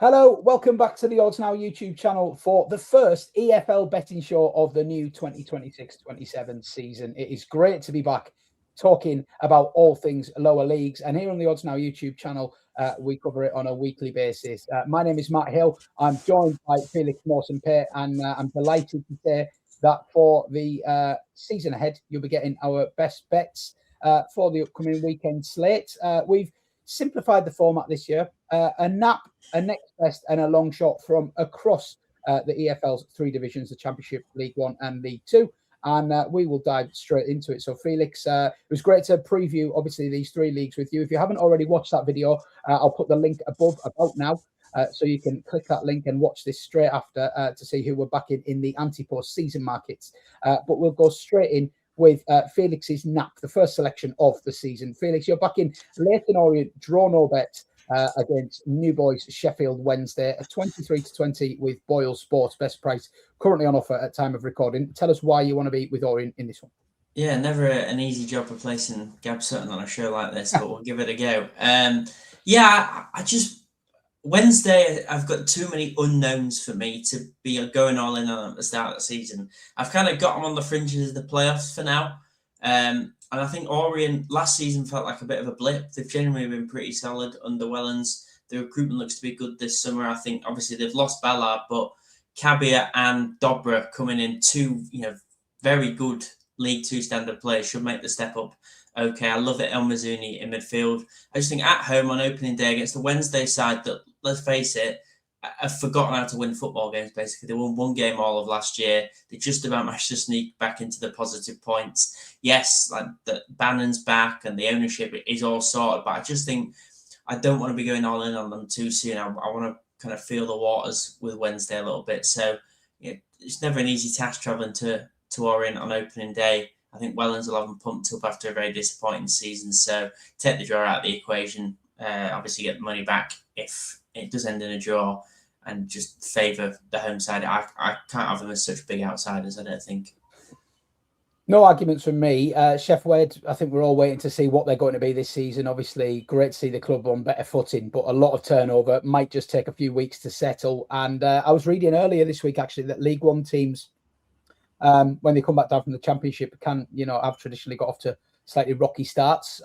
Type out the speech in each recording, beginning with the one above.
Hello, welcome back to the Odds Now YouTube channel for the first EFL Betting Show of the new 2026-27 season. It is great to be back talking about all things lower leagues. And here on the Odds Now YouTube channel, we cover it on a weekly basis. My name is Matt Hill. I'm joined by Felix Morson-Pate, and I'm delighted to say that for the season ahead, you'll be getting our best bets for the upcoming weekend slate. We've simplified the format this year. A nap, a next best, and a long shot from across the EFL's three divisions, the Championship, League One and League Two. And we will dive straight into it. So, Felix, it was great to preview, obviously, these three leagues with you. If you haven't already watched that video, I'll put the link above about now. So you can click that link and watch this straight after to see who we're backing in the anti-post season markets. But we'll go straight in with Felix's nap, the first selection of the season. Felix, you're back in Leyton Orient, draw no bet against New Boys Sheffield Wednesday, a 23-20 with Boyle Sports, best price currently on offer at time of recording. Tell us why you want to be with Orient in this one. Yeah, never an easy job replacing Gab Sutton on a show like this, but we'll give it a go. I just Wednesday, I've got too many unknowns for me to be going all in on at the start of the season. I've kind of got them on the fringes of the playoffs for now. And I think Orient last season felt like a bit of a blip. They've generally been pretty solid under Wellens. The recruitment looks to be good this summer. I think obviously they've lost Ballard, but Cabia and Dobra coming in two, very good League Two standard players should make the step up. Okay, I love it. El Mazzuni in midfield. I just think at home on opening day against the Wednesday side that, let's face it, have forgotten how to win football games, basically. They won one game all of last year. They just about managed to sneak back into the positive points. Yes, like the Bannon's back and the ownership is all sorted, but I just think I don't want to be going all in on them too soon. I want to kind of feel the waters with Wednesday a little bit. So it's never an easy task travelling to Orient on opening day. I think Wellens will have them pumped up after a very disappointing season. So take the draw out of the equation. Obviously get the money back if it does end in a draw, and just favour the home side. I can't have them as such big outsiders, I don't think. No arguments from me. Sheffield, I think we're all waiting to see what they're going to be this season. Obviously, great to see the club on better footing, but a lot of turnover. Might just take a few weeks to settle. And I was reading earlier this week, actually, that League One teams, when they come back down from the Championship, can, have traditionally got off to slightly rocky starts.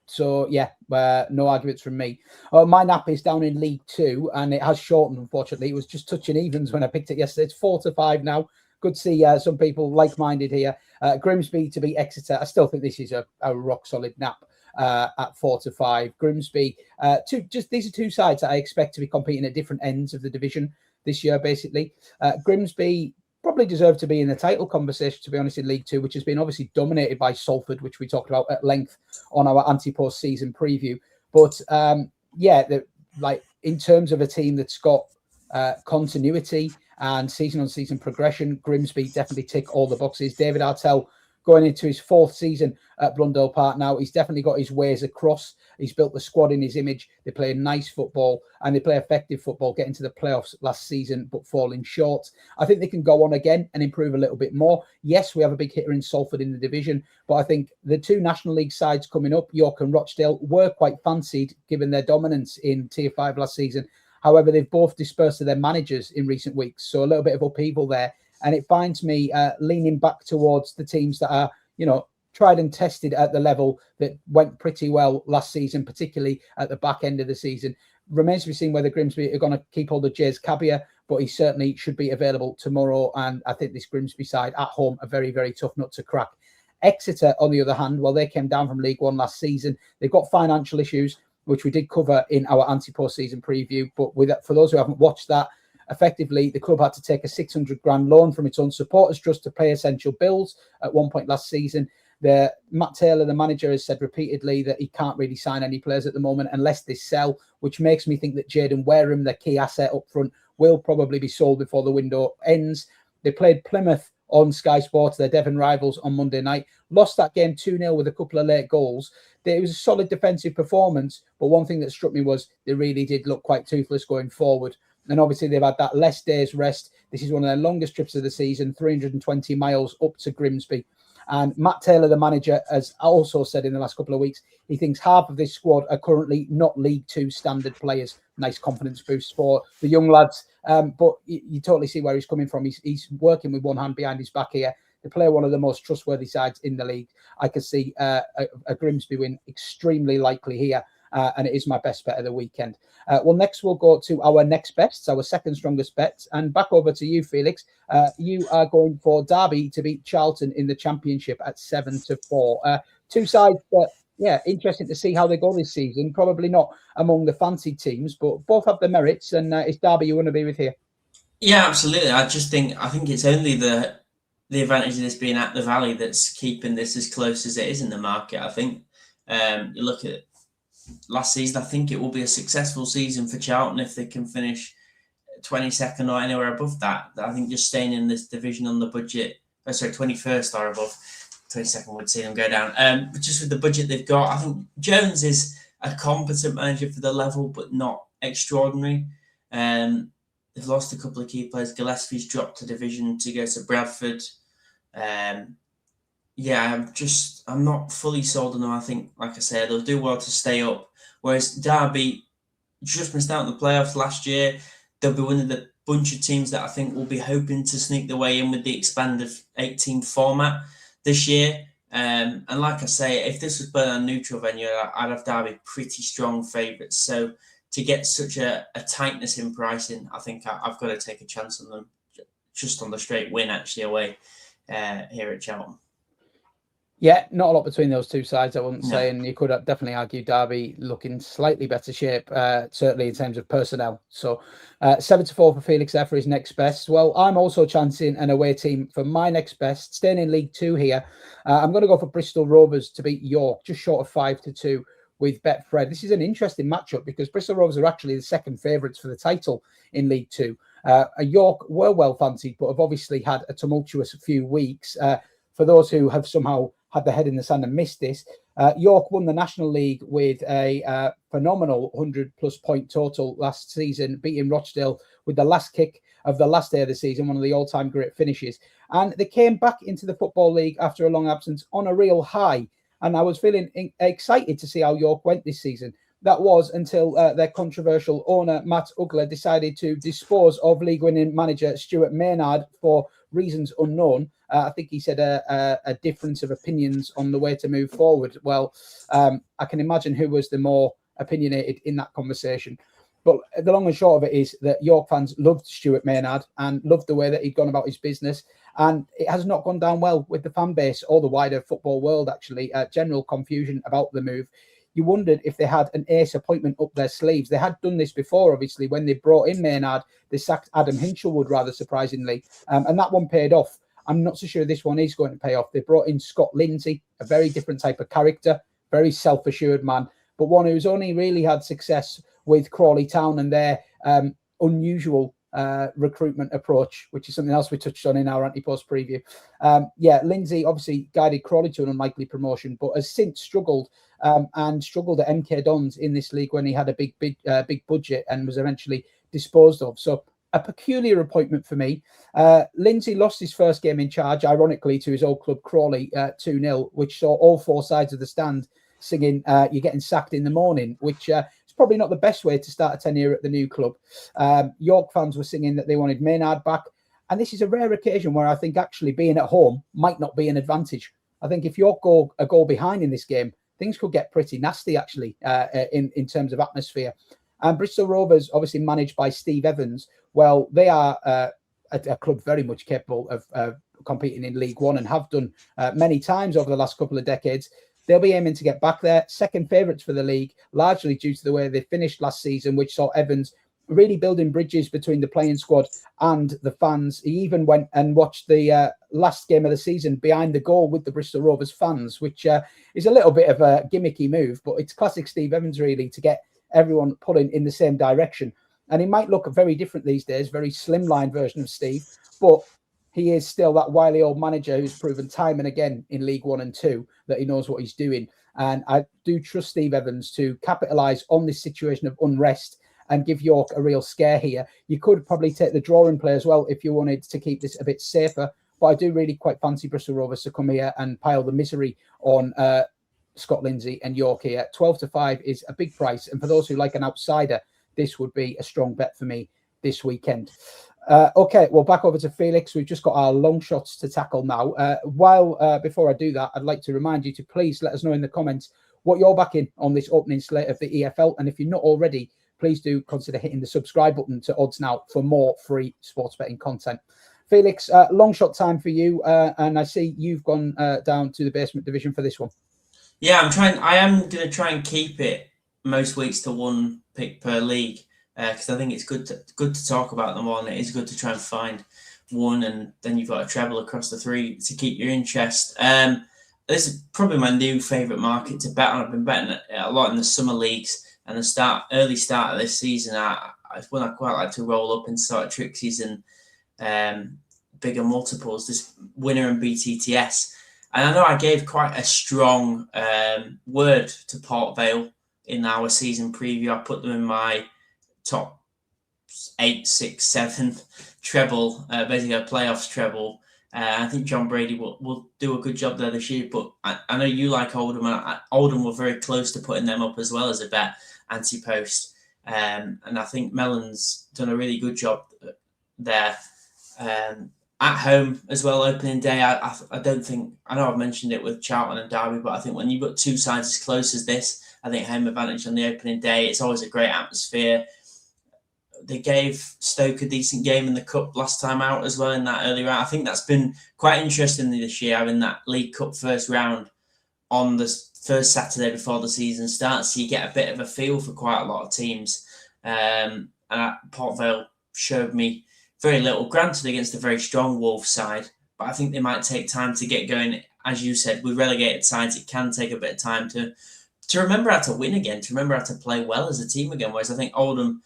So, no arguments from me. My nap is down in League Two, and it has shortened, unfortunately. It was just touching evens when I picked it yesterday. It's 4-5 now. Good to see some people like-minded here. Grimsby to beat Exeter. I still think this is a rock-solid nap at 4-5. Grimsby, these are two sides that I expect to be competing at different ends of the division this year, basically. Grimsby probably deserve to be in the title conversation, to be honest, in League Two, which has been obviously dominated by Salford, which we talked about at length on our anti-post season preview. But in terms of a team that's got continuity and season-on-season progression, Grimsby definitely tick all the boxes. David Artell going into his fourth season at Blundell Park now. He's definitely got his ways across. He's built the squad in his image. They play nice football and they play effective football, getting to the playoffs last season, but falling short. I think they can go on again and improve a little bit more. Yes, we have a big hitter in Salford in the division, but I think the two National League sides coming up, York and Rochdale, were quite fancied given their dominance in Tier 5 last season. However, they've both dispersed to their managers in recent weeks, so a little bit of upheaval there. And it finds me leaning back towards the teams that are, tried and tested at the level that went pretty well last season, particularly at the back end of the season. Remains to be seen whether Grimsby are going to keep hold of Jez Cabia, but he certainly should be available tomorrow. And I think this Grimsby side at home, a very, very tough nut to crack. Exeter, on the other hand, well, they came down from League One last season. They've got financial issues, which we did cover in our anti-post season preview. But for those who haven't watched that, effectively, the club had to take a 600 grand loan from its own supporters trust to pay essential bills at one point last season. Matt Taylor, the manager, has said repeatedly that he can't really sign any players at the moment unless they sell, which makes me think that Jaden Wareham, their key asset up front, will probably be sold before the window ends. They played Plymouth on Sky Sports, their Devon rivals, on Monday night. Lost that game 2-0 with a couple of late goals. It was a solid defensive performance, but one thing that struck me was they really did look quite toothless going forward. And obviously, they've had that less days rest. This is one of their longest trips of the season, 320 miles up to Grimsby. And Matt Taylor, the manager, has also said in the last couple of weeks, he thinks half of this squad are currently not League Two standard players. Nice confidence boost for the young lads. But you totally see where he's coming from. He's working with one hand behind his back here. They play one of the most trustworthy sides in the league. I could see a Grimsby win extremely likely here. And it is my best bet of the weekend. Well, next we'll go to our next bests, our second strongest bets. And back over to you, Felix. You are going for Derby to beat Charlton in the Championship at 7-4. Two sides that, yeah, interesting to see how they go this season. Probably not among the fancy teams, but both have their merits. And it's Derby you want to be with here. Yeah, absolutely. I think it's only the advantage of this being at the Valley that's keeping this as close as it is in the market. I think you look at last season, I think it will be a successful season for Charlton if they can finish 22nd or anywhere above that. I think just staying in this division on the budget, 21st or above, 22nd would see them go down. But just with the budget they've got, I think Jones is a competent manager for the level, but not extraordinary. They've lost a couple of key players. Gillespie's dropped a division to go to Bradford. I'm not fully sold on them. I think, like I said, they'll do well to stay up. Whereas Derby just missed out on the playoffs last year. They'll be one of the bunch of teams that I think will be hoping to sneak their way in with the expanded 8-team format this year. And like I say, if this was played on a neutral venue, I'd have Derby pretty strong favourites. So to get such a tightness in pricing, I think I've got to take a chance on them just on the straight win actually away here at Cheltenham. Yeah, not a lot between those two sides, I wouldn't say. And you could definitely argue Derby looking slightly better shape, certainly in terms of personnel. So 7-4 for Felix there for his next best. Well, I'm also chancing an away team for my next best. Staying in League Two here, I'm going to go for Bristol Rovers to beat York, just short of 5-2 with Betfred. This is an interesting matchup because Bristol Rovers are actually the second favourites for the title in League Two. York were well fancied, but have obviously had a tumultuous few weeks. For those who have somehow had their head in the sand and missed this, York won the National League with a phenomenal 100-plus point total last season, beating Rochdale with the last kick of the last day of the season, one of the all-time great finishes. And they came back into the Football League after a long absence on a real high. And I was feeling excited to see how York went this season. That was until their controversial owner, Matt Ugler, decided to dispose of league-winning manager Stuart Maynard for reasons unknown. I think he said a difference of opinions on the way to move forward. Well, I can imagine who was the more opinionated in that conversation. But the long and short of it is that York fans loved Stuart Maynard and loved the way that he'd gone about his business. And it has not gone down well with the fan base or the wider football world, actually. General confusion about the move. You wondered if they had an ace appointment up their sleeves. They had done this before, obviously, when they brought in Maynard. They sacked Adam Hinchelwood, rather surprisingly. And that one paid off. I'm not so sure this one is going to pay off. They brought in Scott Lindsay, a very different type of character, very self-assured man, but one who's only really had success with Crawley Town and their unusual recruitment approach, which is something else we touched on in our anti-post preview. Lindsay obviously guided Crawley to an unlikely promotion, but has since struggled and struggled at MK Dons in this league when he had a big budget and was eventually disposed of. So a peculiar appointment for me. Lindsay lost his first game in charge, ironically, to his old club Crawley 2-0, which saw all four sides of the stand singing "You're getting sacked in the morning," which is probably not the best way to start a tenure at the new club. York fans were singing that they wanted Maynard back. And this is a rare occasion where I think actually being at home might not be an advantage. I think if York go a goal behind in this game, things could get pretty nasty, actually, in terms of atmosphere. And Bristol Rovers, obviously managed by Steve Evans, well, they are a club very much capable of competing in League One and have done many times over the last couple of decades. They'll be aiming to get back there. Second favourites for the league, largely due to the way they finished last season, which saw Evans really building bridges between the playing squad and the fans. He even went and watched the last game of the season behind the goal with the Bristol Rovers fans, which is a little bit of a gimmicky move, but it's classic Steve Evans, really, to get everyone pulling in the same direction. And he might look very different these days, very slimline version of Steve, but he is still that wily old manager who's proven time and again in League One and Two that he knows what he's doing. And I do trust Steve Evans to capitalise on this situation of unrest and give York a real scare here. You could probably take the draw in play as well if you wanted to keep this a bit safer. but I do really quite fancy Bristol Rovers to come here and pile the misery on Scott Lindsay and York here. 12-5 is a big price, and for those who like an outsider, this would be a strong bet for me this weekend. Okay, well, back over to Felix. We've just got our long shots to tackle now. Before I do that, I'd like to remind you to please let us know in the comments what you're backing on this opening slate of the EFL. And if you're not already, please do consider hitting the subscribe button to Odds Now for more free sports betting content. Felix, long shot time for you. And I see you've gone down to the basement division for this one. Yeah, I am going to try and keep it most weeks to one pick per league, because I think it's good to talk about them all, and it is good to try and find one, and then you've got a treble across the three to keep your interest. This is probably my new favourite market to bet on. I've been betting a lot in the summer leagues, and the early start of this season, it's one I quite like to roll up in sort of trixies and bigger multiples. This winner and BTTS. And I know I gave quite a strong word to Port Vale in our season preview. I put them in my top 8, 6, 7 treble, basically a playoffs treble. I think John Brady will do a good job there this year. But I know you like Oldham, and Oldham were very close to putting them up as well as a bet anti-post. And I think Mellon's done a really good job there. At home as well, opening day. I don't think, I know I've mentioned it with Charlton and Derby, but I think when you've got two sides as close as this, I think home advantage on the opening day. It's always a great atmosphere. They gave Stoke a decent game in the Cup last time out as well in that early round. I think that's been quite interesting this year, having that League Cup first round on the first Saturday before the season starts. So you get a bit of a feel for quite a lot of teams. And Port Vale showed me very little, granted against a very strong Wolves side, but I think they might take time to get going. As you said, with relegated sides, it can take a bit of time to remember how to win again, to remember how to play well as a team again. Whereas I think Oldham,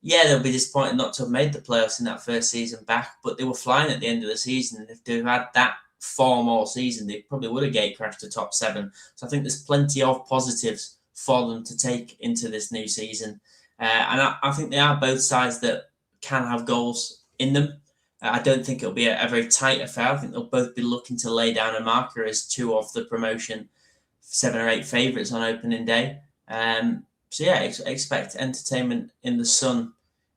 yeah, they'll be disappointed not to have made the playoffs in that first season back, but they were flying at the end of the season. And if they'd had that form all season, they probably would have gate crashed to top 7. So I think there's plenty of positives for them to take into this new season. And I think they are both sides that can have goals in them. I don't think it'll be a very tight affair. I think they'll both be looking to lay down a marker as two of the promotion 7 or 8 favourites on opening day. So yeah, expect entertainment in the sun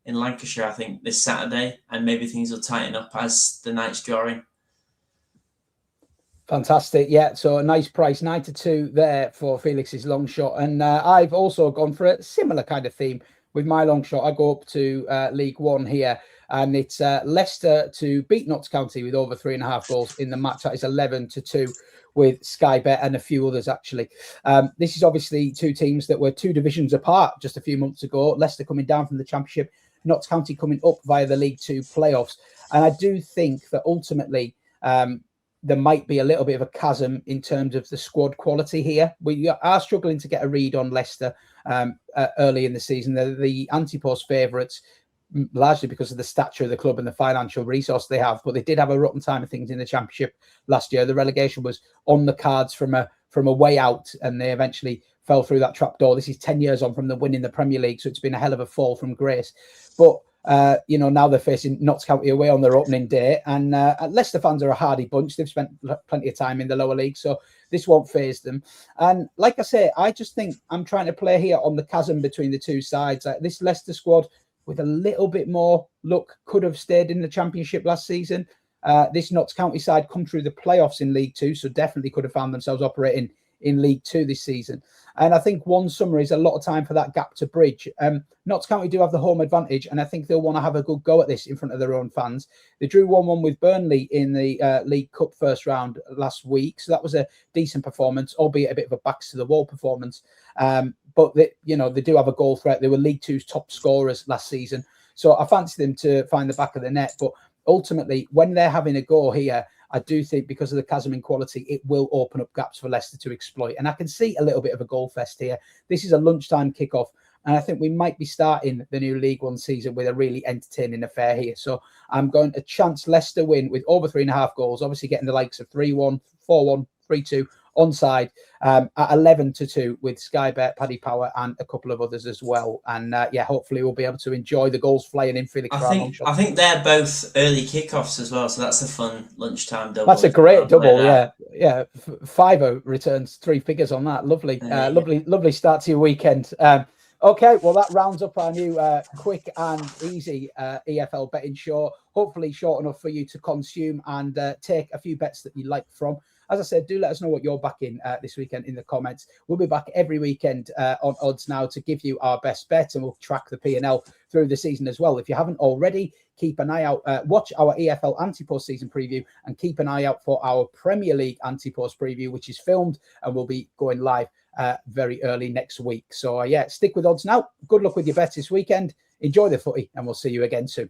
in Lancashire, I think, this Saturday, and maybe things will tighten up as the night's drawing. Fantastic. Yeah, so a nice price, 9-2 there for Felix's long shot. And I've also gone for a similar kind of theme with my long shot. I go up to League One here, and it's Leicester to beat Notts County with over 3.5 goals in the match. That is 11-2 with Sky Bet and a few others, actually. This is obviously two teams that were 2 divisions apart just a few months ago. Leicester coming down from the Championship, Notts County coming up via the League Two playoffs. And I do think that ultimately there might be a little bit of a chasm in terms of the squad quality here. We are struggling to get a read on Leicester early in the season. They're the anti-post favourites, largely because of the stature of the club and the financial resource they have. But they did have a rotten time of things in the Championship last year. The relegation was on the cards from a way out, and they eventually fell through that trapdoor. This is 10 years on from the win in the Premier League, so it's been a hell of a fall from grace. But now they're facing Notts County away on their opening day, and Leicester fans are a hardy bunch. They've spent plenty of time in the lower league, so this won't faze them. And like I say, I just think I'm trying to play here on the chasm between the two sides. This Leicester squad, with a little bit more luck, could have stayed in the Championship last season. This Notts County side come through the playoffs in League Two, so definitely could have found themselves operating in League Two this season. And I think one summer is a lot of time for that gap to bridge. Notts County do have the home advantage, and I think they'll want to have a good go at this in front of their own fans. They drew 1-1 with Burnley in the League Cup first round last week, so that was a decent performance, albeit a bit of a backs to the wall performance. But they do have a goal threat. They were League Two's top scorers last season, so I fancy them to find the back of the net. But ultimately, when they're having a go here, I do think because of the chasm in quality, it will open up gaps for Leicester to exploit. And I can see a little bit of a goal fest here. This is a lunchtime kickoff, and I think we might be starting the new League One season with a really entertaining affair here. So I'm going to chance Leicester win with over 3.5 goals, obviously getting the likes of 3-1, 4-1, 3-2, onside at 11-2 with Sky Bet, Paddy Power, and a couple of others as well. And hopefully we'll be able to enjoy the goals flying in Felix. I think they're both early kickoffs as well, so that's a fun lunchtime double. That's a great double, yeah. Fiver returns 3 figures on that. Lovely, lovely start to your weekend. Okay, well, that rounds up our new quick and easy EFL betting show. Hopefully short enough for you to consume and take a few bets that you like from. As I said, do let us know what you're backing this weekend in the comments. We'll be back every weekend on Odds Now to give you our best bets, and we'll track the P&L through the season as well. If you haven't already, keep an eye out. Watch our EFL anti-post season preview and keep an eye out for our Premier League anti-post preview, which is filmed and will be going live very early next week. So, stick with Odds Now. Good luck with your bets this weekend. Enjoy the footy, and we'll see you again soon.